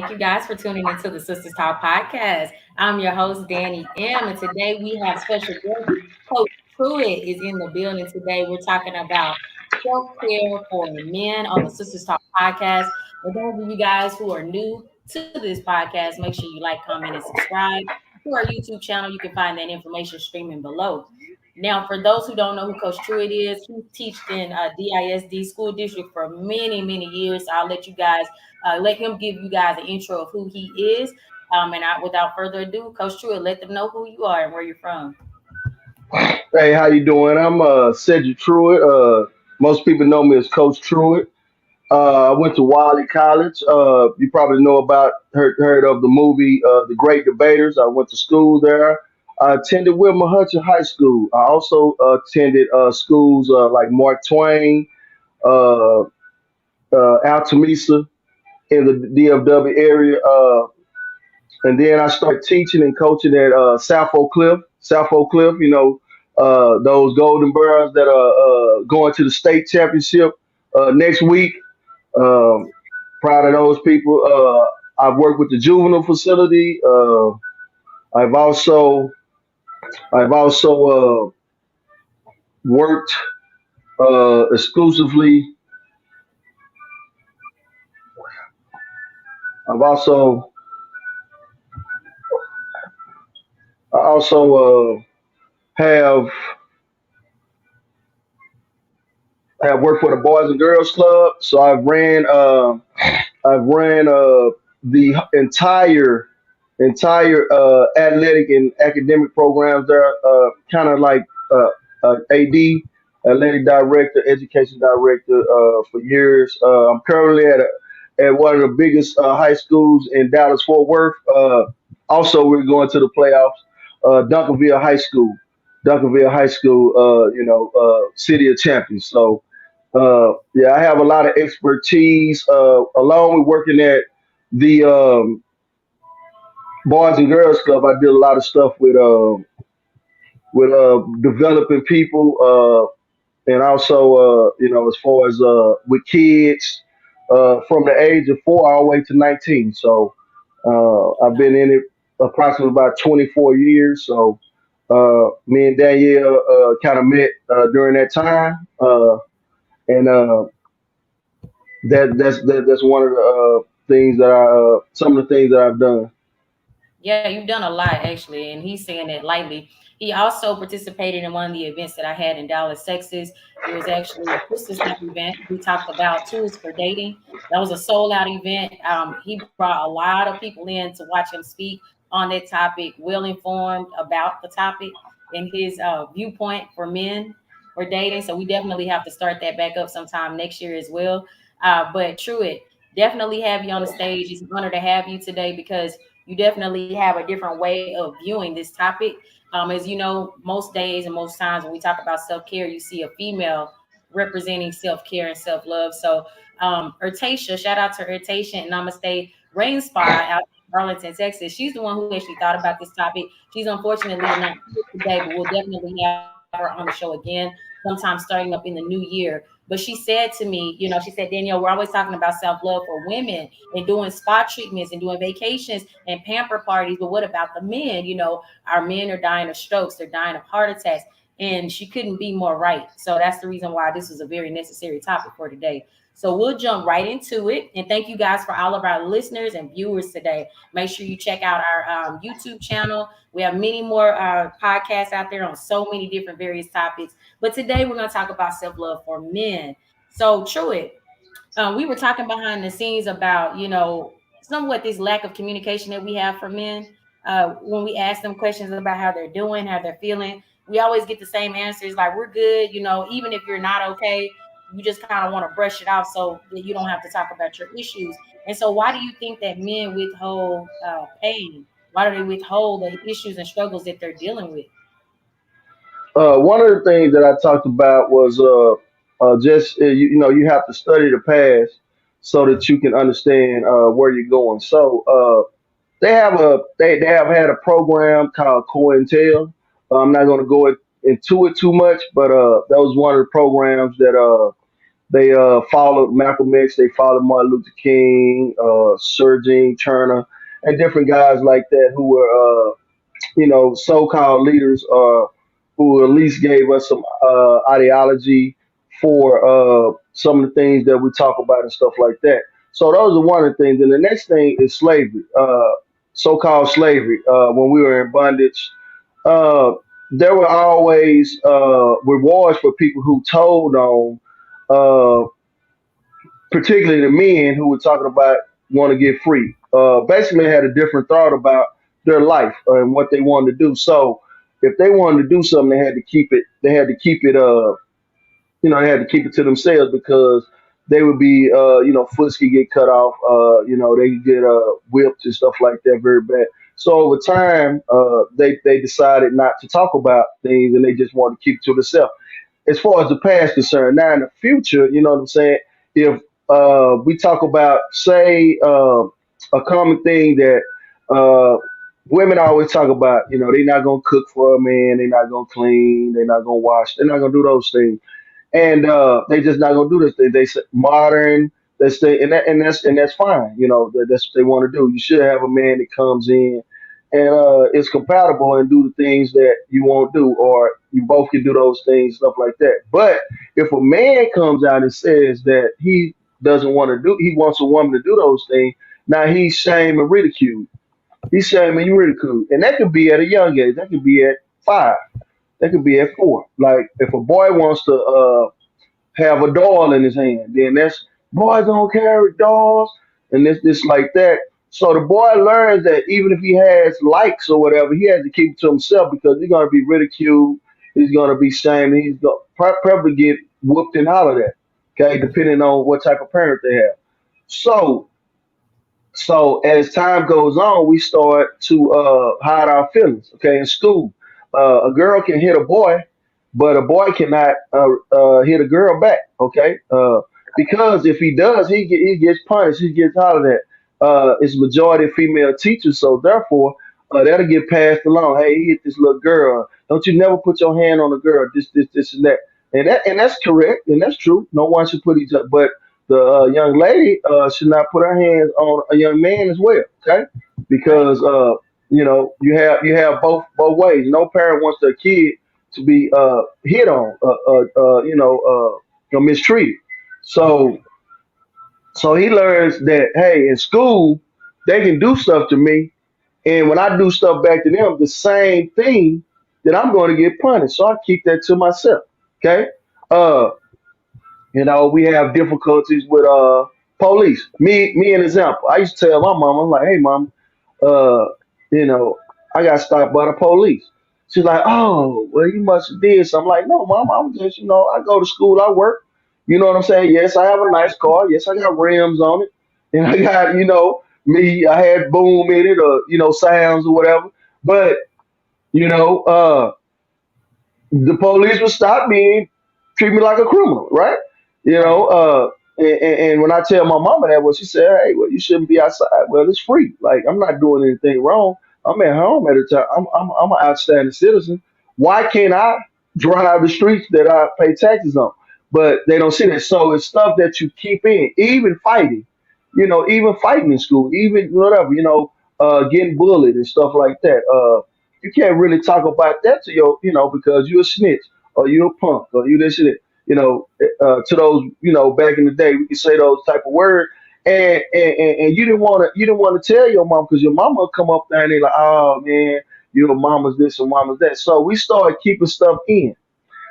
Thank you guys for tuning into the Sistas Talk podcast. I'm your host, Danny M. And today we have special guest, Coach Truitt is in the building today. We're talking about self-care for men on the Sistas Talk podcast. For those of you guys who are new to this podcast, make sure you like, comment, and subscribe to our YouTube channel. You can find that information streaming below. Now, for those who don't know who Coach Truitt is, he taught in DISD school district for many, many years. So I'll let you guys let him give you guys an intro of who he is. Without further ado, Coach Truitt, let them know who you are and where you're from. Hey, how you doing? I'm Cedric Truitt. Most people know me as Coach Truitt. I went to Wiley College. You probably know about heard of the movie The Great Debaters. I went to school there. I attended Wilma Hutchin High School. I also attended schools like Mark Twain, uh, Altamisa in the DFW area. And then I started teaching and coaching at South Oak Cliff. South Oak Cliff, those Golden Bears that are going to the state championship next week. Um, Proud of those people. I've worked with the juvenile facility. I've also I've also worked exclusively. I've also I also have have worked for the Boys and Girls Club. So I've ran the entire athletic and academic programs there, kind of like AD, athletic director, education director for years. I'm currently at one of the biggest high schools in Dallas Fort Worth. Also, we're going to the playoffs. Duncanville High School, City of Champions. So yeah, I have a lot of expertise along with working at the Boys and Girls Club. I did a lot of stuff with developing people, and also as far as with kids from the age of 4 all the way to 19. So I've been in it approximately about 24 years. So me and Danielle kind of met during that time, and that's one of the things that some of the things that I've done. Yeah, you've done a lot actually, and he's saying it lightly. He also participated in one of the events that I had in Dallas, Texas. It was actually a Christmas type event. We talked about tools for dating. That was a sold out event. He brought a lot of people in to watch him speak on that topic, well informed about the topic and his viewpoint for men for dating. So we definitely have to start that back up sometime next year as well. But Truitt, definitely have you on the stage. It's an honor to have you today because you definitely have a different way of viewing this topic. As you know, most days and most times when we talk about self care, you see a female representing self care and self love. So, Irtashia, shout out to Irtashia and Namaste Rain Spa out in Arlington, Texas. She's the one who actually thought about this topic. She's unfortunately not here today, but we'll definitely have her on the show again sometime starting up in the new year. But she said to me, she said, Danielle, we're always talking about self love for women and doing spa treatments and doing vacations and pamper parties. But what about the men? Our men are dying of strokes, they're dying of heart attacks. And she couldn't be more right. So that's the reason why this was a very necessary topic for today. So we'll jump right into it. And thank you guys for all of our listeners and viewers today. Make sure you check out our YouTube channel. We have many more podcasts out there on so many different various topics. But today we're going to talk about self love for men. So, Truitt, we were talking behind the scenes about, somewhat this lack of communication that we have for men. When we ask them questions about how they're doing, how they're feeling, we always get the same answers like, we're good. Even if you're not okay, you just kind of want to brush it off so that you don't have to talk about your issues. And so, why do you think that men withhold pain? Why do they withhold the issues and struggles that they're dealing with? One of the things that I talked about was just you have to study the past so that you can understand where you're going. So they have had a program called COINTEL. I'm not going to go into it too much, but that was one of the programs that They followed Malcolm X. They followed Martin Luther King, Sir Gene Turner, and different guys like that who were so-called leaders who at least gave us some ideology for some of the things that we talk about and stuff like that. So those are one of the things. And the next thing is slavery, so-called slavery. When we were in bondage, uh, there were always rewards for people who told on, uh, particularly the men who were talking about want to get free. Basically, had a different thought about their life and what they wanted to do. So, if they wanted to do something, they had to keep it. They had to keep it. They had to keep it to themselves because they would be, foots could get cut off. They could get whipped and stuff like that very bad. So over time, they decided not to talk about things and they just wanted to keep it to themselves as far as the past concerned. Now in the future, you know what I'm saying? If we talk about, say, a common thing that women always talk about, they're not gonna cook for a man, they're not gonna clean, they're not gonna wash, they're not gonna do those things, and they just not gonna do this. They say modern. That's the and that's fine. That's what they want to do. You should have a man that comes in and is compatible and do the things that you won't do, or you both can do those things, stuff like that. But if a man comes out and says that he doesn't want to do, he wants a woman to do those things, now he's shamed and ridiculed. He's shaming you ridiculed, and that could be at a young age. That could be at 5. That could be at 4. Like if a boy wants to have a doll in his hand, then that's boys don't carry dolls and this like that. So the boy learns that even if he has likes or whatever, he has to keep it to himself because he's gonna be ridiculed, he's gonna be shamed, he's gonna probably get whooped and hollered at. Okay, depending on what type of parent they have. So so as time goes on, we start to hide our feelings. Okay, in school, a girl can hit a boy, but a boy cannot hit a girl back. Okay, because if he does, he gets punished. He gets hollered at. It's majority female teachers, so therefore that'll get passed along. Hey, he hit this little girl. Don't you never put your hand on a girl. This, and that. And that's correct, and that's true. No one should put each other, but the young lady should not put her hands on a young man as well. Okay, Right. because you have both ways. No parent wants their kid to be hit on, mistreated. So so he learns that hey, in school they can do stuff to me, and when I do stuff back to them, the same thing, that I'm going to get punished. So I keep that to myself. Okay. Uh, we have difficulties with police. Me an example. I used to tell my mom, I'm like, hey mom, uh, you know, I got stopped by the police. She's like, oh, well, you must have did something. I'm like, no, mom, I'm just, I go to school, I work. You know what I'm saying? Yes, I have a nice car. Yes, I got rims on it, and I got, me. I had boom in it, or sounds or whatever. But you know, the police would stop me and treat me like a criminal, right? You know, Right. and when I tell my mama that, well, she said, hey, well, you shouldn't be outside. Well, it's free. Like, I'm not doing anything wrong. I'm at home at a time. I'm an outstanding citizen. Why can't I drive the streets that I pay taxes on? But they don't see that. So it's stuff that you keep in, even fighting, even fighting in school, even whatever, getting bullied and stuff like that. You can't really talk about that to because you're a snitch or you're a punk or you this and that. To those, back in the day, we could say those type of words, and you didn't want to tell your mom because your mama would come up there and they like, oh man, mama's this and mama's that. So we started keeping stuff in.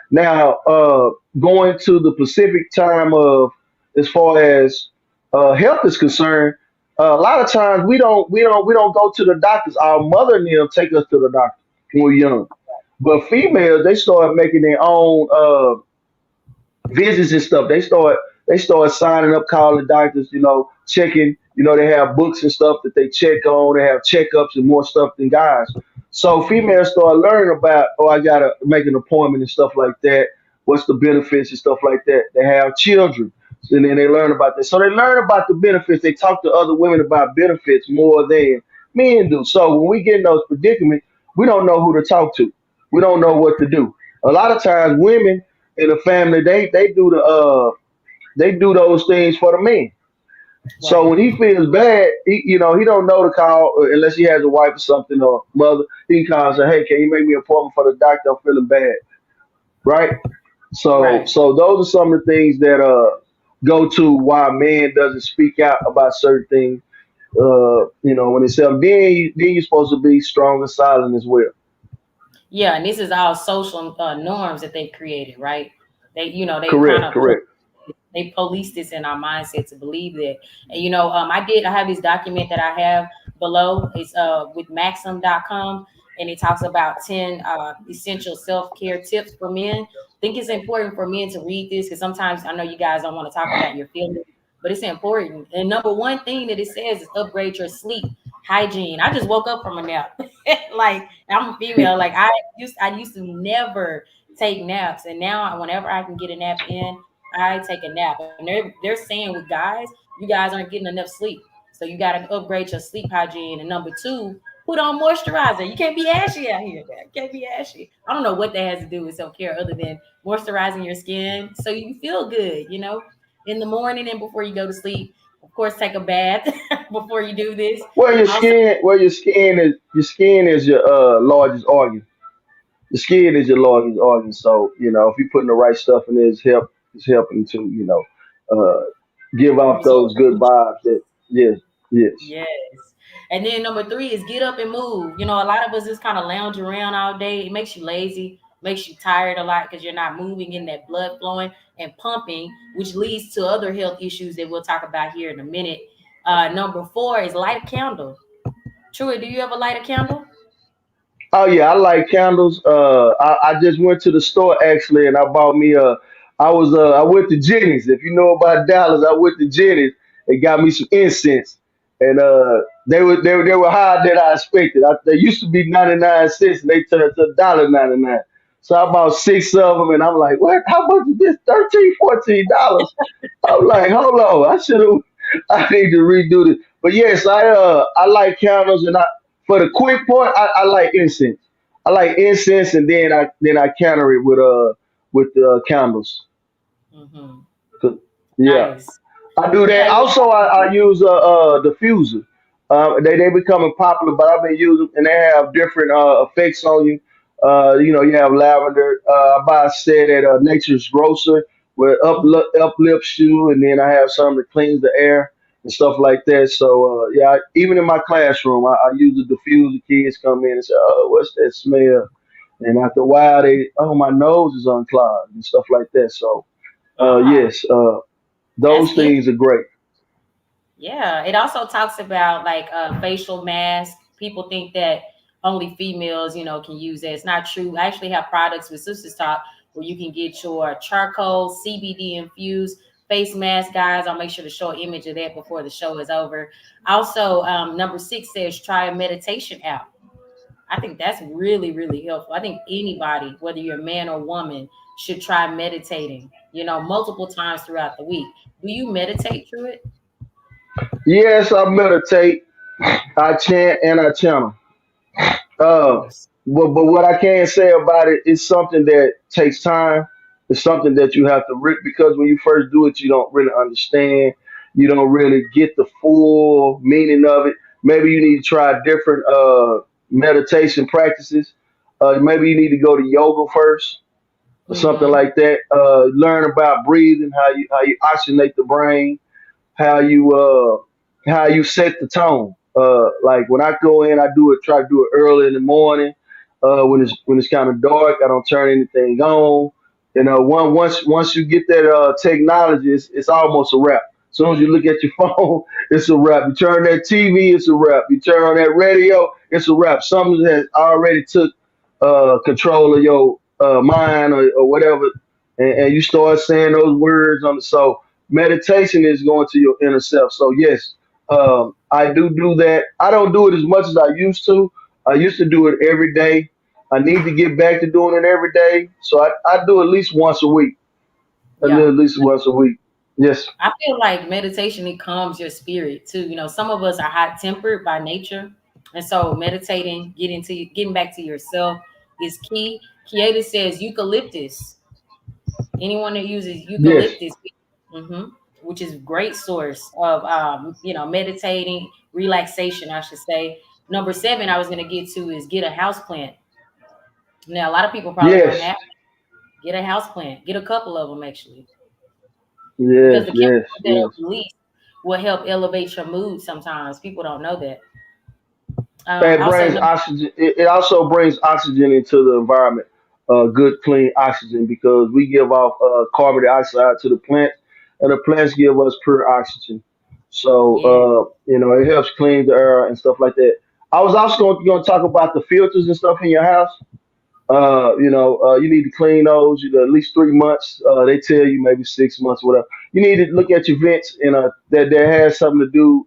Now, going to the Pacific time of as far as health is concerned, a lot of times we don't go to the doctors. Our mother and them take us to the doctor when we're young. But females, they start making their own visits and stuff. They start signing up, calling doctors, checking. They have books and stuff that they check on. They have checkups and more stuff than guys. So females start learning about, oh, I gotta make an appointment and stuff like that. What's the benefits and stuff like that? They have children, and then they learn about that. So they learn about the benefits. They talk to other women about benefits more than men do. So when we get in those predicaments, we don't know who to talk to. We don't know what to do. A lot of times, women in the family, they do they do those things for the men. So Right. when he feels bad, he don't know to call unless he has a wife or something or mother. He can call and say, "Hey, can you make me an appointment for the doctor? I'm feeling bad." Right? So Right. so those are some of the things that go to why a man doesn't speak out about certain things. When it's self, then you're supposed to be strong and silent as well. Yeah, and this is all social norms that they created, right? They kind Correct, of correct. they police this in our mindset to believe that. And I have this document that I have below. It's with Maxim.com, and it talks about 10 essential self-care tips for men. I think it's important for men to read this because sometimes I know you guys don't want to talk about your feelings, but it's important. And number one thing that it says is upgrade your sleep hygiene. I just woke up from a nap. Like I'm a female. Like I used to never take naps, and now whenever I can get a nap in, I take a nap. And they're saying with guys, you guys aren't getting enough sleep. So you got to upgrade your sleep hygiene. And number two, put on moisturizer. You can't be ashy out here. You can't be ashy. I don't know what that has to do with self care other than moisturizing your skin so you feel good, in the morning and before you go to sleep. Of course, take a bath before you do this. Also, Where your skin is your largest organ. The skin is your largest organ. So if you're putting the right stuff in there, it's helping to uh, give off absorb those good vibes. That yes, yes. Yes. And then number three is get up and move. A lot of us just kind of lounge around all day. It makes you lazy, makes you tired a lot because you're not moving in that blood flowing and pumping, which leads to other health issues that we'll talk about here in a minute. Number four is light a candle. Truy, do you ever light a candle? Oh yeah, I like candles. I just went to the store actually, and I bought me a. I went to Jenny's. If you know about Dallas, I went to Jenny's and got me some incense, and they were higher than I expected. They used to be 99 cents, and they turned to $1.99. So I bought six of them, and I'm like, what? How much is this? 13, $14. I'm like, hold on, I should have. I need to redo this. But yes, I like candles, and for the quick part, I like incense. I like incense, and then I counter it with candles. Mm-hmm. 'Cause- Yeah, Nice. I do that. Yeah. Also, I use a diffuser. They becoming popular, but I've been using, and they have different effects on you. You have lavender. I buy a set at Nature's Grocer where Mhm. uplifts you, and then I have some that cleans the air and stuff like that. So yeah, even in my classroom, I use a diffuser. Kids come in and say, "Oh, what's that smell?" And after a while, my nose is unclogged and stuff like that. So Ah, yes, that's those things are great. Yeah, it also talks about like facial masks. People think that only females, can use it. It's not true. I actually have products with Sistas Talk where you can get your charcoal CBD infused face mask, guys. I'll make sure to show an image of that before the show is over. Also, number six says try a meditation app. I think that's really, really helpful. I think anybody, whether you're a man or woman, should try meditating, multiple times throughout the week. Do you meditate through it? Yes, I meditate, I chant, and I channel. Uh, Yes. but what I can say about it is something that takes time. It's something that you have to because when you first do it, you don't really understand. You don't really get the full meaning of it. Maybe you need to try different meditation practices. Maybe you need to go to yoga first or something Mm-hmm. like that. Learn about breathing, how you oxygenate the brain, how you set the tone. Like when I go in, try to do it early in the morning. When it's kind of dark, I don't turn anything on. Once you get that technology, it's almost a wrap. As soon as you look at your phone, it's a wrap. You turn that TV, it's a wrap. You turn on that radio, it's a wrap. Something that already took control of your mind or whatever, and you start saying those words on the so meditation is going to your inner self. So yes, I do that. I don't do it as much as I used to. I used to do it every day. I need to get back to doing it every day. So I do at least once a week. I do Yeah. at least once a week. Yes. I feel like meditation, it calms your spirit too. Some of us are hot tempered by nature. And so meditating, getting back to yourself is key. Kieta says eucalyptus. Anyone that uses Yes. eucalyptus. hmm which is great source of meditating, relaxation, I should say. Number seven, I was going to get to is get a house plant. Now, a lot of people probably don't Yes, have. Get a house plant. Get a couple of them actually, because yes, the yes, chemicals that are yes. released will help elevate your mood. Sometimes people don't know that. It Also, brings oxygen. It also brings oxygen into the environment. Good, clean oxygen because we give off carbon dioxide to the plants, and the plants give us pure oxygen. So yeah, it helps clean the air and stuff like that. I was also going to talk about the filters and stuff in your house. You need to clean those. At least 3 months. They tell you maybe 6 months, whatever. You need to look at your vents, and that has something to do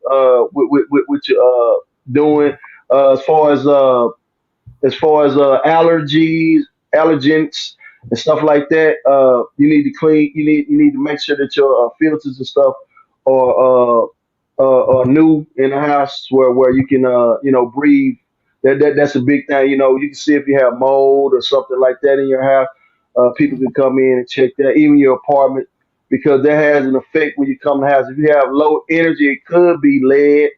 with your doing as far as allergies, allergens, and stuff like that. You need to clean. You need to make sure that your filters and stuff are new in the house where you can breathe. That's a big thing. You can see if you have mold or something like that in your house. People mhm, can come in and check that, even your apartment, because that has an effect when you come to the house. If you have low energy, it could be lead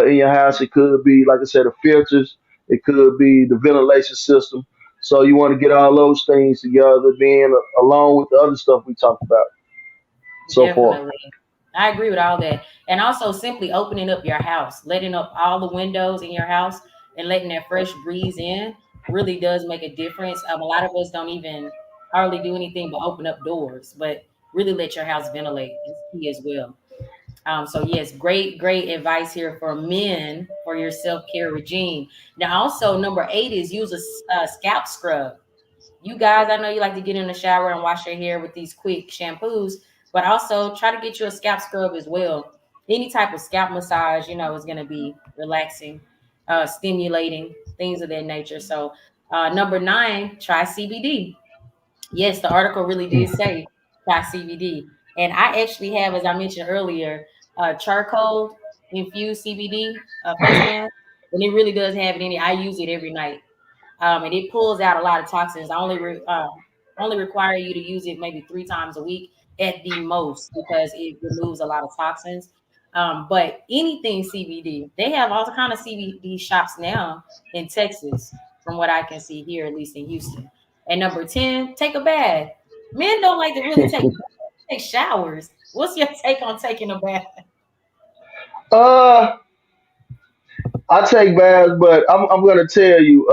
in your house. It could be, like I said, the filters. It could be the ventilation system. So you want to get all those things together, then along with the other stuff we talked about so far. definitely. I agree with all that. And also simply opening up your house, letting up all the windows in your house and letting that fresh breeze in really does make a difference. A lot of us don't even hardly do anything but open up doors, but really let your house ventilate is key as well. So yes, great advice here for men for your self-care regime. Now also number eight is use a scalp scrub. You guys, I know you like to get in the shower and wash your hair with these quick shampoos, but also try to get you a scalp scrub as well. Any type of scalp massage, is going to be relaxing, stimulating, things of that nature. So, number nine, try CBD. Yes, the article really did say try CBD. And I actually have, as I mentioned earlier, charcoal infused CBD face mask, and it really does have it in it. I use it every night, and it pulls out a lot of toxins. I only require you to use it maybe 3 times a week at the most because it removes a lot of toxins. But anything CBD, they have all kind of CBD shops now in Texas, from what I can see here, at least in Houston. And number 10, take a bath. Men don't like to really take showers. What's your take on taking a bath? Uh, I take baths, but I'm gonna tell you,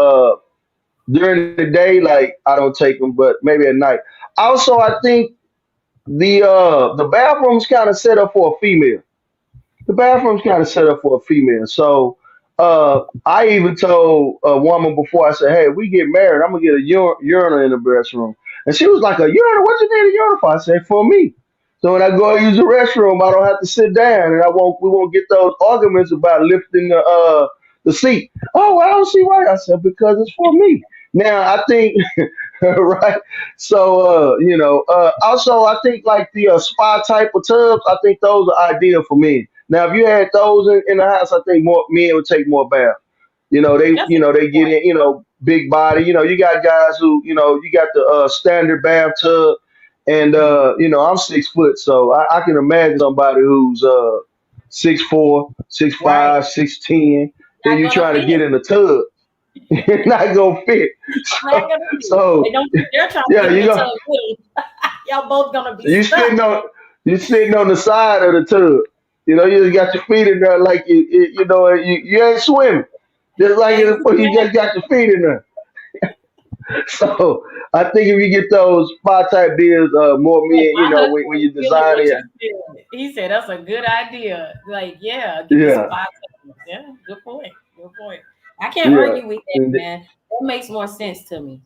during the day, like I don't take them, but maybe at night. Also, I think the bathroom's kind of set up for a female. The bathroom's kind of set up for a female. So I even told a woman before, I said, "Hey, if we get married, I'm gonna get a urinal in the restroom." And she was like, "A urinal? What you need a urinal for?" I said, "For me. So when I go use the restroom, I don't have to sit down, and I won't. We won't get those arguments about lifting the seat. Oh, I don't see why." I said, "Because it's for me." Now I think right. So also I think like the spa type of tubs, I think those are ideal for men. Now, if you had those in the house, I think more men would take more bath. They That's a they good get point. in, big body. You got guys who, you got the standard bathtub, and Mhm. I'm 6 foot, so I can imagine somebody who's 6'4", six Right. five, 6'10", and Not you gonna trying to fit. get in the tub, you're not gonna fit. Not So, gonna fit. so And don't you dare try to yeah, get in you the go. tub with them. Y'all both gonna be You stuck. sitting on you sitting on the side of the tub. You just got your feet in there like you ain't swimming. Just like you just Exactly. got your feet in there. So I think if you get those spot type deals, more Look, men, my husband when is you feeling design what it, you said. He said that's a good idea. Like, yeah, get the yeah, spot. Yeah, good point. Good point. I can't yeah. argue with that, And man. That makes more sense to me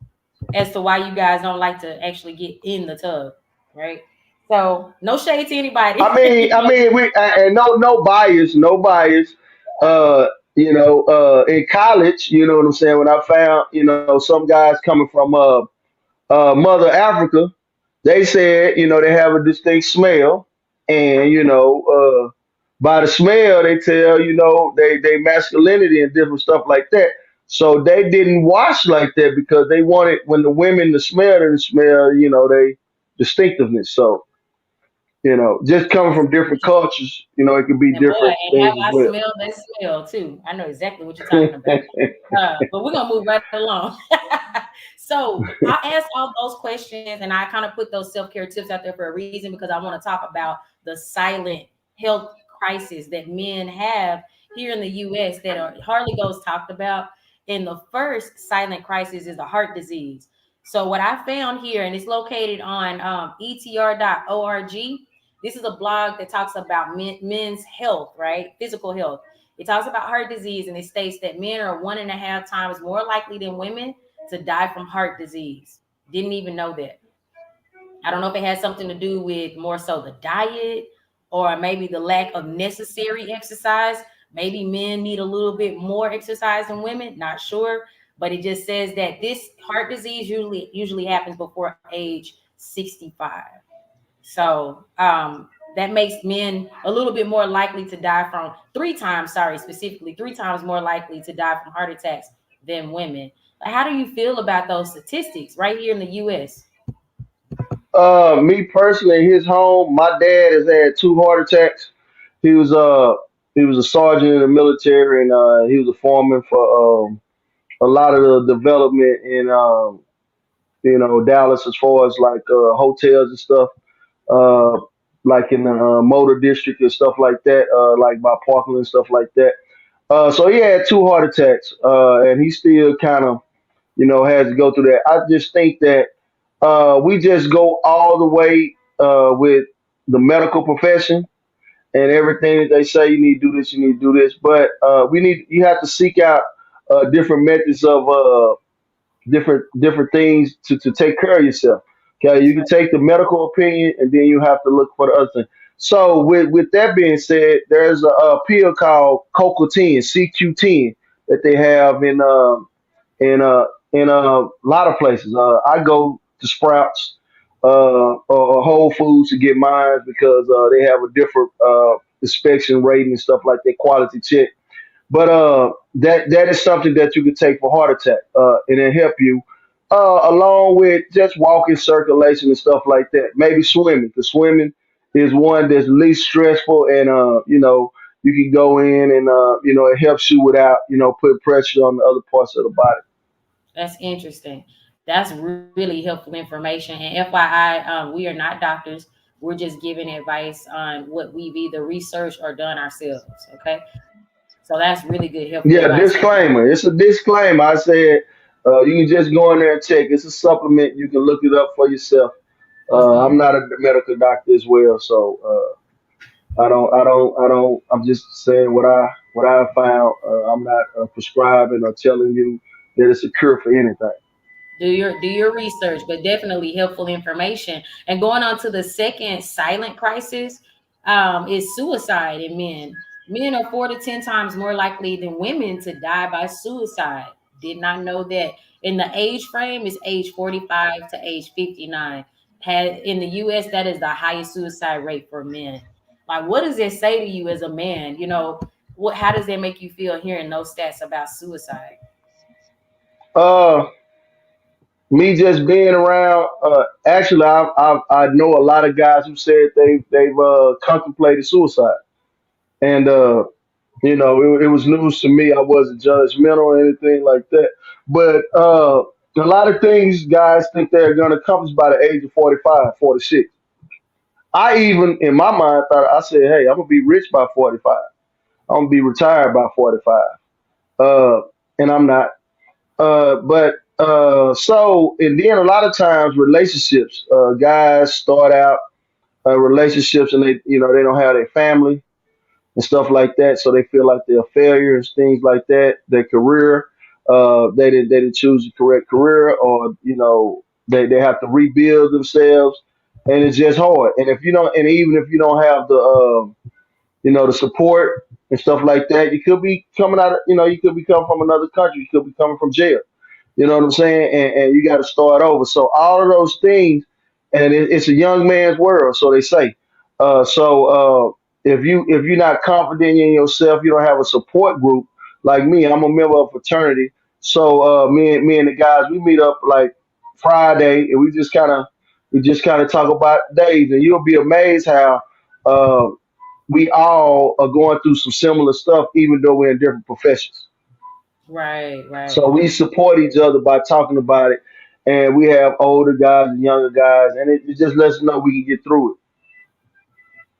as to why you guys don't like to actually get in the tub, right? So, no shade to I anybody. mean, I mean, we and no bias, no bias. Uh, in college, you know what I'm saying. When I found, some guys coming from Mother Africa, they said, they have a distinct smell, and by the smell, they tell they masculinity and different stuff like that. So they didn't wash like that because they wanted when the women to smell and smell, they distinctiveness. So Just coming from different cultures, it could be And boy, different and have things as I well. smelled that smell too. I know exactly what you're talking about. But we're gonna move right along. So I asked all those questions and I kind of put those self-care tips out there for a reason because I want to talk about the silent health crisis that men have here in the US that are hardly goes talked about. And the first silent crisis is the heart disease. So what I found here, and it's located on etr.org. This is a blog that talks about men's health, right? Physical health. It talks about heart disease and it states that men are 1.5 times more likely than women to die from heart disease. Didn't even know that. I don't know if it has something to do with more so the diet or maybe the lack of necessary exercise. Maybe men need a little bit more exercise than women, not sure. But it just says that this heart disease usually happens before age 65. So that makes men a little bit more likely to die from 3 times, sorry, specifically 3 times more likely to die from heart attacks than women. Like, how do you feel about those statistics right here in the US? Me personally, in his home, my dad has had 2 heart attacks. He was he was a sergeant in the military, and he was a foreman for a lot of the development in Dallas, as far as like hotels and stuff, uh, like in the motor district and stuff like that, like by Parkland and stuff like that. So he had 2 heart attacks, and he still kind of has to go through that. I just think that we just go all the way with the medical profession and everything that they say you need to do this, you need to do this. But you have to seek out different methods of different things to take care of yourself. Okay, you That's can right. take the medical opinion, and then you have to look for the other thing. So with that being said, there's a pill called CoQ10, CQ10, that they have in a lot of places. I go to Sprouts or Whole Foods to get mine because they have a different inspection rating and stuff like that, quality check. But that is something that you can take for heart attack, and it help you. Along with just walking, circulation, and stuff like that. Maybe swimming, because swimming is one that's least stressful, and you can go in and it helps you without putting pressure on the other parts of the body. That's interesting. That's really helpful information. And FYI, we are not doctors. We're just giving advice on what we've either researched or done ourselves. Okay. So that's really good, helpful Yeah, advice. Thank you. disclaimer. It's a disclaimer. I said you can just go in there and check. It's a supplement. You can look it up for yourself. Mm-hmm. I'm not a medical doctor as well, so I don't. I'm just saying what I found. I'm not prescribing or telling you that it's a cure for anything. Do your research, but definitely helpful information. And going on to the second silent crisis, is suicide in men. Men are 4 to 10 times more likely than women to die by suicide. Did not know that. In the age frame is age 45 to age 59. In the US, that is the highest suicide rate for men. Like, what does it say to you as a man? How does that make you feel hearing those stats about suicide? Uh, Me just being around. Actually, I know a lot of guys who said they've contemplated suicide, and it was news to me. I wasn't judgmental or anything like that. But a lot of things guys think they're going to accomplish by the age of 45, 46. I even, in my mind, thought, I said, hey, I'm going to be rich by 45. I'm going to be retired by 45. Uh, and I'm not. And then a lot of times relationships, guys start out relationships and they don't have their family and stuff like that. So they feel like they're a failure and things like that. Their career, they didn't choose the correct career, or they have to rebuild themselves, and it's just hard. And if you don't, and even if you don't have the support and stuff like that, you could be coming out of, you could be coming from another country, you could be coming from jail. You know what I'm saying? And you got to start over. So all of those things, and it's a young man's world, so they say. If you're not confident in yourself, you don't have a support group like me. I'm a member of a fraternity, so me and the guys we meet up like Friday, and we just kind of We just kind of talk about days, and you'll be amazed how uh, we all are going through some similar stuff, even though we're in different professions. Right, So right. we support each other by talking about it, and we have older guys and younger guys, and it just lets us know we can get through it.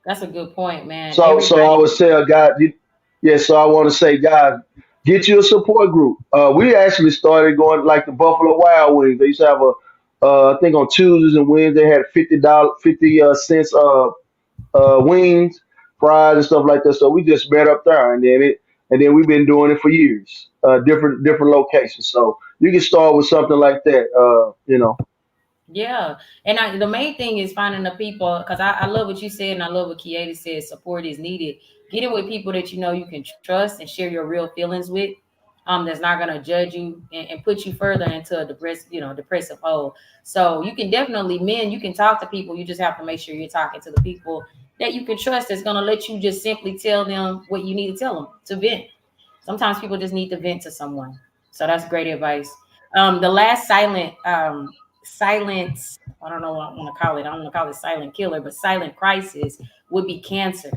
That's a good point, man. So I Everybody. would say, guys, yeah. So I want to say, guys, get you a support group. We actually started going like the Buffalo Wild Wings. They used to have I think on Tuesdays and Wednesdays they had $50, 50 cents wings, fries, and stuff like that. So we just met up there, and then we've been doing it for years, different locations. So you can start with something like that. Yeah, and the main thing is finding the people because I love what you said and I love what Kieta said. Support is needed. Getting with people that you know you can trust and share your real feelings with. That's not gonna judge you and put you further into a depressive hole. So you can definitely men. You can talk to people. You just have to make sure you're talking to the people that you can trust. That's gonna let you just simply tell them what you need to tell them to vent. Sometimes people just need to vent to someone. So that's great advice. The last silence, I don't know what I want to call it. I don't want to call it silent killer, but silent crisis would be cancer.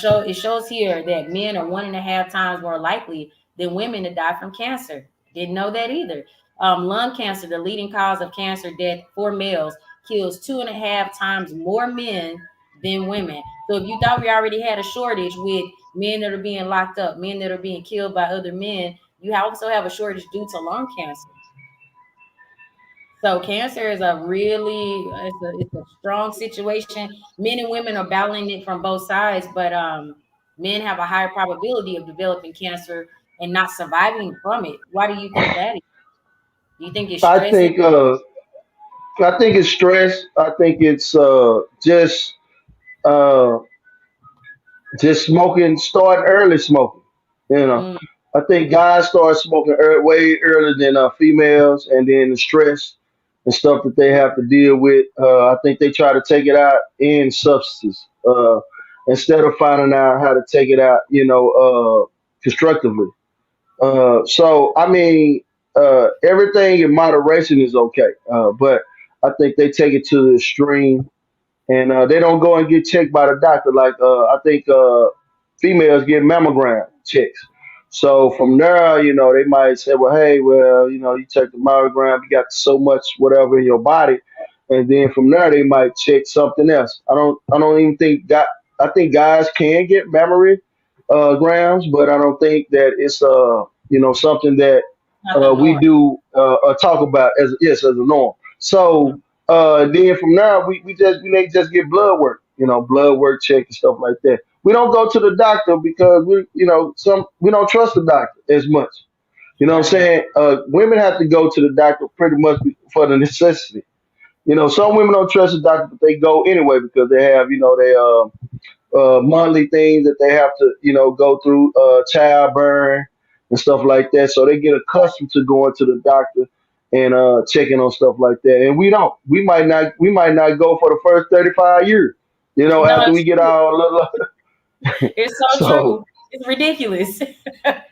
So it shows here that men are 1.5 times more likely than women to die from cancer. Didn't know that either. Lung cancer, the leading cause of cancer death for males, kills 2.5 times more men than women. So if you thought we already had a shortage with men that are being locked up, men that are being killed by other men, you also have a shortage due to lung cancer. So cancer is a really it's a strong situation. Men and women are battling it from both sides, but men have a higher probability of developing cancer and not surviving from it. Why do you think that is? Do you think it's I stress? think I think it's stress. I think it's uh, just smoking, start early smoking. You know, Mm, I think guys start smoking way earlier than females, and then the stress and stuff that they have to deal with. I think they try to take it out in substances instead of finding out how to take it out, constructively. So I mean, everything in moderation is okay, but I think they take it to the extreme and they don't go and get checked by the doctor. Like I think females get mammogram checks. So from there, they might say, well, hey, well, you check the mammogram, you got so much whatever in your body, and then from there they might check something else. I don't even think I think guys can get mammary grams, but I don't think that it's something that not the we norm. do talk about as a norm. Mm, So then from now we may just get blood work, blood work check and stuff like that. We don't go to the doctor because we don't trust the doctor as much. You know what I'm right. saying? Women have to go to the doctor pretty much for the necessity. Some women don't trust the doctor, but they go anyway because they have, monthly things that they have to, go through, childbearing and stuff like that. So they get accustomed to going to the doctor and checking on stuff like that. And we don't. We might not go for the first 35 years. No, After we it's get true. our little. It's so So true. It's ridiculous.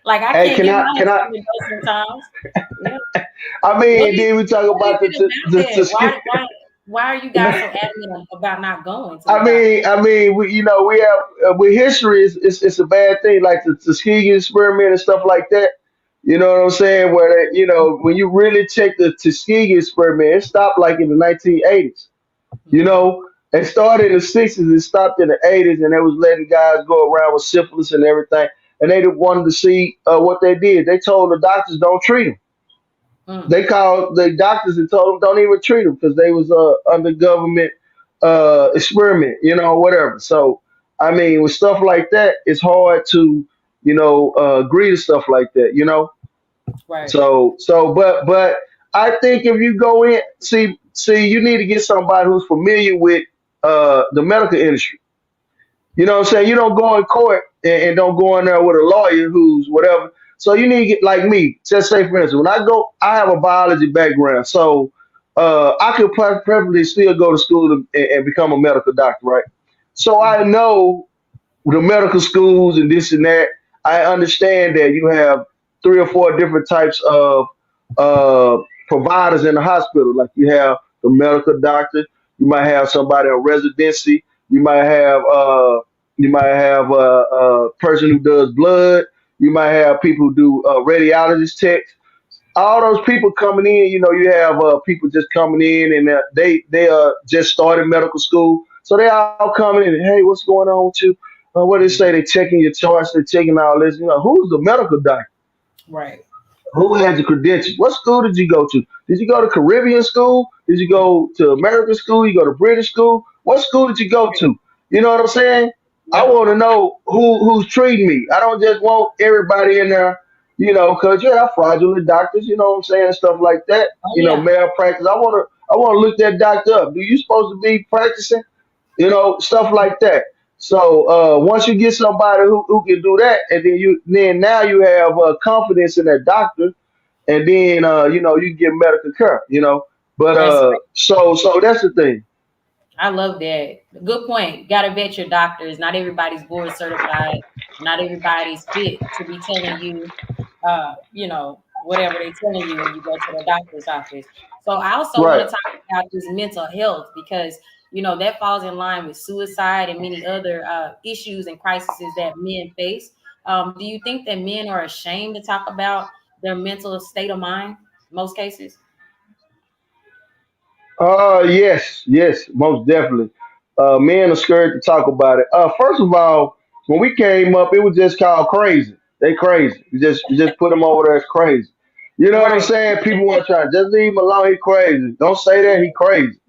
Like I hey, can't can get I? mine Can I? sometimes. Yeah. I What mean, is then we talk what is about it about the that? skin. Why are you guys so adamant about not going to the I doctor? mean, I mean, we have with history, it's a bad thing, like the Tuskegee experiment and stuff like that. You know what I'm saying? Where when you really check the Tuskegee experiment, it stopped like in the 1980s. You Mm-hmm. know, it started in the 60s, it stopped in the 80s, and they was letting guys go around with syphilis and everything, and they wanted to see what they did. They told the doctors don't treat them. Mm, They called the doctors and told them don't even treat them because they was under government experiment, whatever. So I mean, with stuff like that, it's hard to agree to stuff like that. right. But I think if you go in, see, you need to get somebody who's familiar with the medical industry. You know what I'm saying? You don't go in court and don't go in there with a lawyer who's whatever. So you need to get like me. Just say for instance, when I go, I have a biology background, so I could preferably still go to school and become a medical doctor, right? So I Mm-hmm. know the medical schools and this and that. I understand that you have three or four different types of uh, providers in the hospital. Like you have the medical doctor, You might have somebody in residency. You might have a person who does blood. You might have people who do radiologist techs. All those people coming in, you have people just coming in, and they just started medical school, so they all coming in. Hey, what's going on with you? What they say? They checking your charts, they checking all this. Who's the medical doctor? Right. Who had the credentials? What school did you go to? Did you go to Caribbean school? Did you go to American school? You go to British school? What school did you go to? You know what I'm saying? I Yep. want to know who's treating me. I don't just want everybody in there, because you have fraudulent doctors, you know what I'm saying, and stuff like that. Oh yeah. Malpractice. I want to look that doctor up. Do you supposed to be practicing? Stuff like that. So once you get somebody who can do that, and then now you have confidence in that doctor, and then you get medical care. But That's so that's the thing. I love that. Good point. Got to vet your doctors. Not everybody's board certified. Not everybody's fit to be telling you, whatever they're telling you when you go to the doctor's office. So I also want Right. to talk about this mental health because that falls in line with suicide and many other issues and crises that men face. Do you think that men are ashamed to talk about their mental state of mind? In most cases, Yes, yes, most definitely. Men are scared to talk about it. First of all, when we came up, it was just called crazy. They crazy. You just put them over there as crazy. You know what I'm right? saying? People want to try just leave him alone. He crazy. Don't say that. He crazy.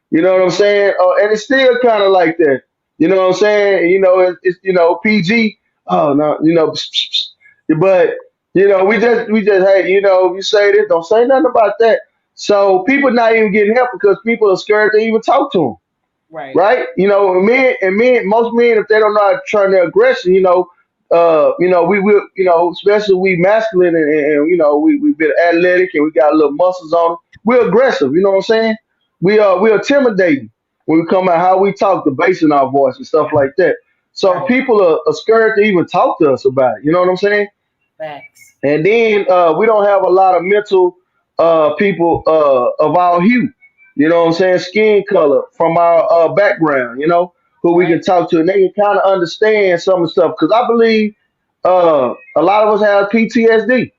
You know what I'm saying? And it's still kind of like that. You know what I'm saying? It's PG. Oh no, but we just hey, if you say this, don't say nothing about that. So people not even getting help because people are scared to even talk to them, Right. right? Most men, if they don't know how to turn their aggression, we will, especially we masculine, and we've been athletic and we got a little muscles on. We're aggressive. You know what I'm saying? We're intimidating when we come out how we talk, the bass in our voice and stuff like that. So Right. people are scared to even talk to us about it. You know what I'm saying? Facts. And then we don't have a lot of mental people of our hue. You know what I'm saying? Skin color from our background. Who we can Right. talk to, and they can kind of understand some of the stuff. Because I believe a lot of us have PTSD.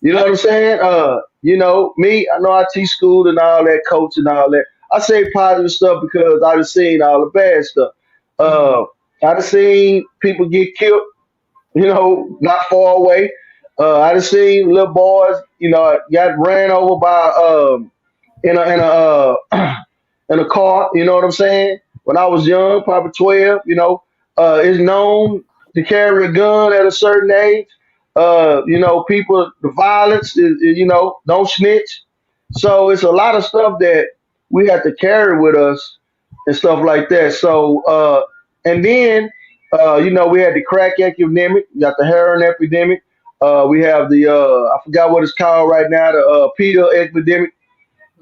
You know what I'm Yep. saying? Me, I know I teach school and all that, coach and all that. I say positive stuff because I just seen all the bad stuff. Hmm. Uh, I just seen people get killed, not far away. I just seen little boys, got ran over by in in a car. You know what I'm saying? When I was young, probably 12, it's known to carry a gun at a certain age. People, the violence is, don't snitch. So it's a lot of stuff that we have to carry with us and stuff like that. So, and then, we had the crack epidemic, we got the heroin epidemic. We have I forgot what it's called right now, the pill epidemic.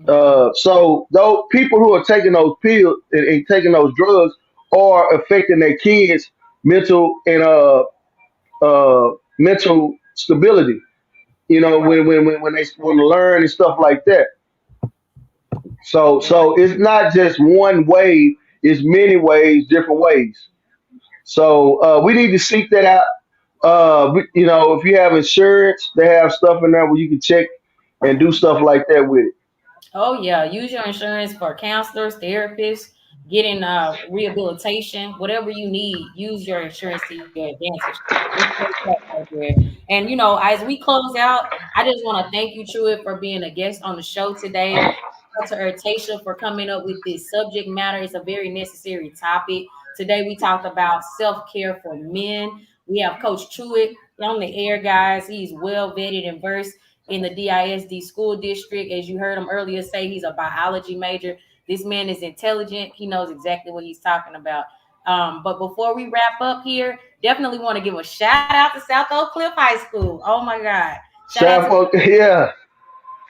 Hmm. So those people who are taking those pills and taking those drugs are affecting their kids' mental and mental stability. Right. When they want to learn and stuff like that. So it's not just one way; it's many ways, different ways. So we need to seek that out. If you have insurance, they have stuff in there where you can check and do stuff like that with it. Oh yeah, use your insurance for counselors, therapists, getting rehabilitation, whatever you need. Use your insurance to your advantage. It's great stuff right there. And as we close out, I just want to thank you, Truitt, for being a guest on the show today. Shout out to Irtashia for coming up with this subject matter. It's a very necessary topic. Today we talked about self-care for men. We have Coach Truitt on the air, guys. He's well vetted and versed in the DISD school district. As you heard him earlier say, he's a biology major. This man is intelligent. He knows exactly what he's talking about. But before we wrap up here, definitely want to give a shout out to South Oak Cliff High School. Oh my God. Shout out to South, yeah.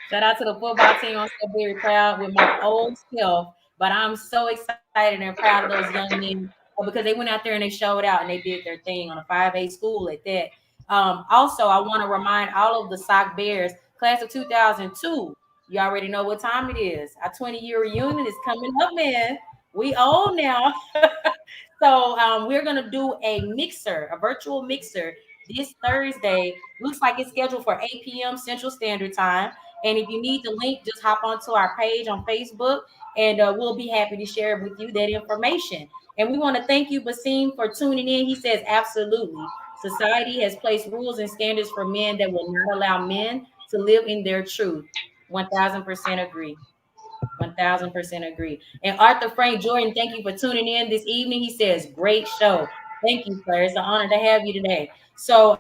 Shout out to the football team. I'm so very proud with my old self, but I'm so excited and proud of those young men because they went out there and they showed out and they did their thing on a 5A school at that. Also, I want to remind all of the Sock Bears, class of 2002. You already know what time it is. Our 20-year reunion is coming up, man. We old now. So we're gonna do a mixer, a virtual mixer this Thursday. Looks like it's scheduled for 8 p.m. Central Standard Time. And if you need the link, just hop onto our page on Facebook, and we'll be happy to share with you that information. And we want to thank you, Basim, for tuning in. He says, absolutely. Society has placed rules and standards for men that will not allow men to live in their truth. 1000% agree. 1000% agree. And Arthur Frank Jordan, thank you for tuning in this evening. He says, great show. Thank you, sir. It's an honor to have you today. So,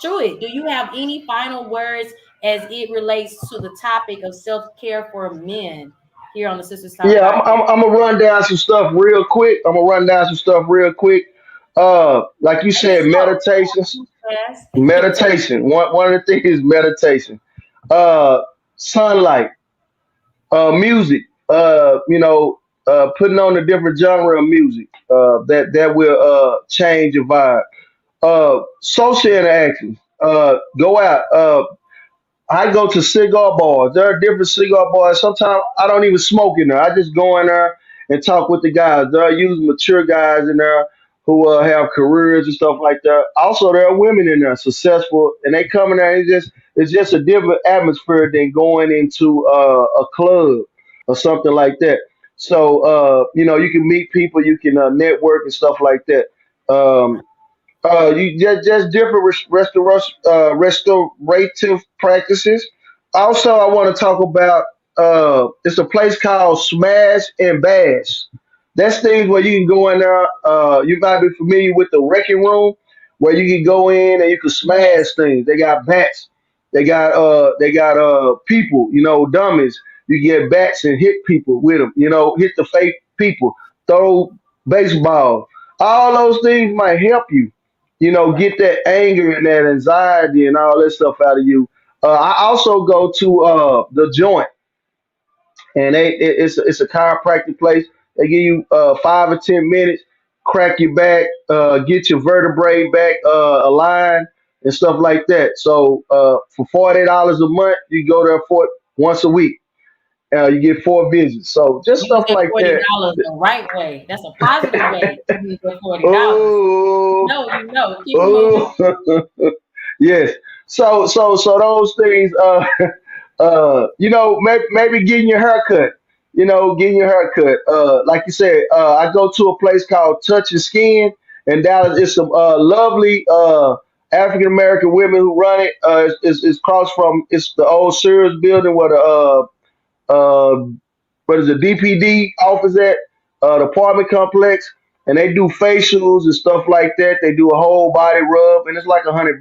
Truitt, do you have any final words as it relates to the topic of self-care for men here on the Sisters Talk Yeah, podcast? I'm gonna run down some stuff real quick. I'm gonna run down some stuff real quick. Like you Take it said, slow. meditations. Don't move fast. Meditation. One of the things is meditation. Uh, Sunlight. Music. Putting on a different genre of music. That will change your vibe. Social interactions. Go out. I go to cigar bars. There are different cigar bars. Sometimes I don't even smoke in there. I just go in there and talk with the guys. There are usually mature guys in there who have careers and stuff like that. Also, there are women in there, successful, and they come in there. And it's just a different atmosphere than going into a club or something like that. So you can meet people, you can network and stuff like that. Um, you just different restorative practices. Also, I want to talk about it's a place called Smash and Bash. That's things where you can go in there. You might be familiar with the wrecking room, where you can go in and you can smash Yes. things. They got bats. They got people. Dummies. You get bats and hit people with them. Hit the fake people. Throw baseball. All those things might help you Right. get that anger and that anxiety and all that stuff out of you. I also go to the joint, and it's a chiropractic place. They give you 5 or 10 minutes, crack your back, get your vertebrae back aligned and stuff like that. So for $48 a month, you go there for once a week. You get 4 visits. So just Use stuff that like that. $40 the right way. That's a positive way to use that $40. Oh, Keep it moving. oh. Yes. So those things. Maybe getting your haircut. Getting your haircut. Like you said, I go to a place called Touch and Skin in Dallas. It's some lovely African American women who run it. It's across from it's the old Sears building where the what is the DPD office at the apartment complex, and they do facials and stuff like that. They do a whole body rub, and it's like $100.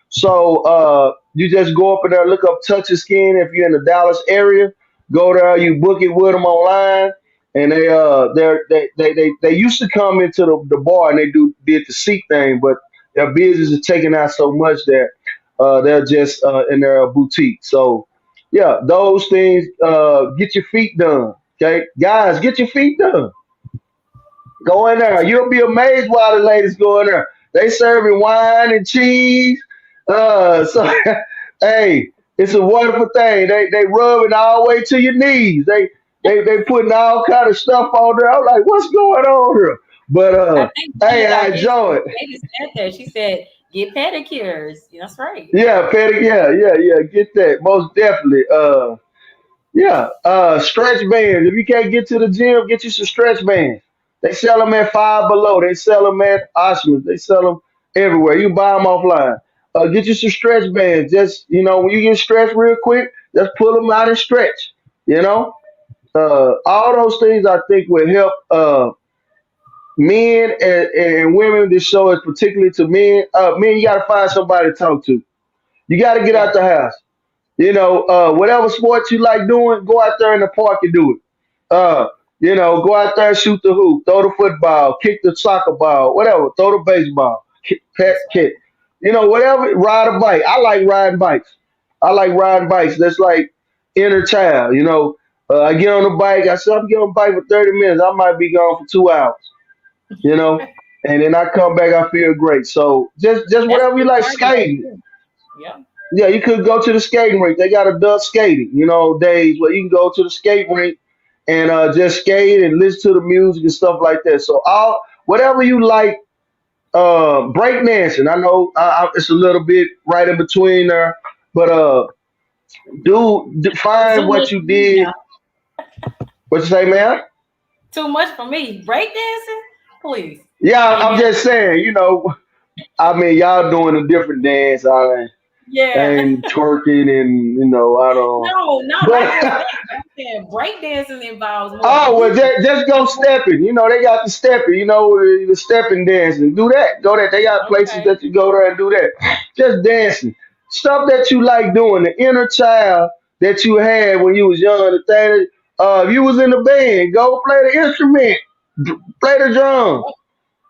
So you just go up in there, look up Touch Your Skin if you're in the Dallas area. Go there, you book it with them online, and they used to come into the bar and they did the seat thing, but their business is taking out so much that they're just in their boutique. So yeah, those things. Get your feet done. Okay, guys, get your feet done. Go in there. That's You'll be amazed why the ladies go in there. They serving wine and cheese. So hey, it's a wonderful thing. They rubbing all the way to your knees. They putting all kind of stuff on there. I'm like, what's going on here? But I think one hey, of I our guests enjoy it. said that. She said, get pedicures. Yeah, that's right. Yeah, Petty. Yeah, yeah, yeah. Get that most definitely. Yeah, stretch bands. If you can't get to the gym, get you some stretch bands. They sell them at Five Below. They sell them at Osmonds. They sell them everywhere. You can buy them offline. Get you some stretch bands. Just when you get stretched real quick, just pull them out and stretch. You know, all those things I think will help men and women. This show is particularly to men. Men, you got to find somebody to talk to. You got to get out Yeah. the house. Whatever sports you like doing, go out there in the park and do it. Go out there, shoot the hoop, throw the football, kick the soccer ball, whatever, throw the baseball, pet That's right. kick. Whatever, ride a bike. I like riding bikes. I like riding bikes. That's like inner child. I get on the bike. I said I'm getting on the bike for 30 minutes. I might be gone for 2 hours. You know, and then I come back. I feel great. So just That's a whatever you good like cardio skating. too. Yeah. Yeah, you could go to the skating rink. They got adult skating, days where you can go to the skate rink and just skate and listen to the music and stuff like that. So all whatever you like, break dancing. I know it's a little bit right in between there, but It's find too much what you for me did. now. What you say, man? Too much for me. Breakdancing? Please. Yeah, Leave I'm me just alone. saying. I mean, y'all doing a different dance. I ain't, Yeah. ain't twerking and I don't. No, not just But that. I'm saying breakdancing involves more oh well, movement. just go stepping. They got the stepping. The stepping dancing. Do that. Go that. They got places Okay. that you go there and do that. Just dancing. Stuff that you like doing. The inner child that you had when you was young. The thing. If you was in the band, go play the instrument. Play the drum.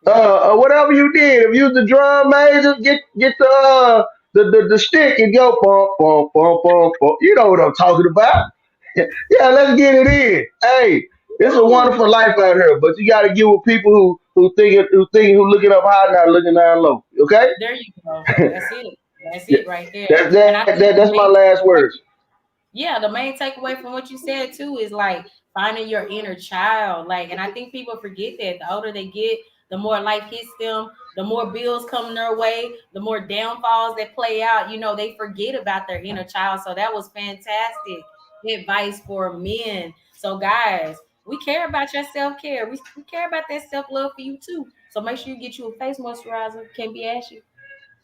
Yep. Yep. Whatever you did. If you was the drum major, get the stick and go bump bump bump bump bump. You know what I'm talking about. Yeah, let's get it in. Hey, it's a Ooh, wonderful life out here, but you got to get with people who looking up high, not looking down low. Okay? there you go. That's it. That's Yeah. it right there. That's And I that, think that. the That's my main last takeaway, words. yeah, the main takeaway from what you said too is like finding your inner child. Like, and I think people forget that the older they get, the more life hits them, the more bills come their way, the more downfalls that play out. They forget about their inner child. So that was fantastic advice for men. So guys, we care about your self care. We care about that self love for you too. So make sure you get you a face moisturizer. Can't be ashy.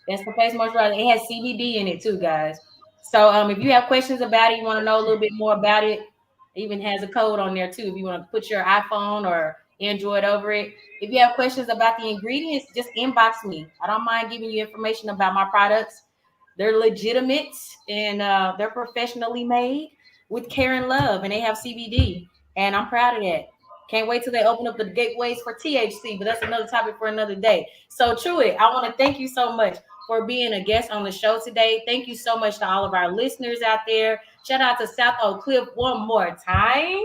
That's the face moisturizer. It has CBD in it too, guys. So if you have questions about it, you want to know a little bit more about it, it even has a code on there too. If you want to put your iPhone or Android over it. If you have questions about the ingredients, just inbox me. I don't mind giving you information about my products. They're legitimate and they're professionally made with care and love, and they have CBD. And I'm proud of that. Can't wait till they open up the gateways for THC, but that's another topic for another day. So, Truitt, I want to thank you so much for being a guest on the show today. Thank you so much to all of our listeners out there. Shout out to South Oak Cliff one more time.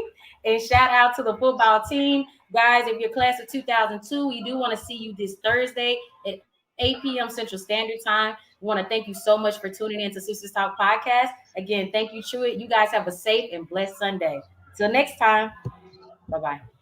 And shout out to the football team. Guys, if you're class of 2002, we do want to see you this Thursday at 8 p.m. Central Standard Time. We want to thank you so much for tuning in to Sistas Talk Podcast. Again, thank you, Truitt. You guys have a safe and blessed Sunday. Till next time. Bye bye.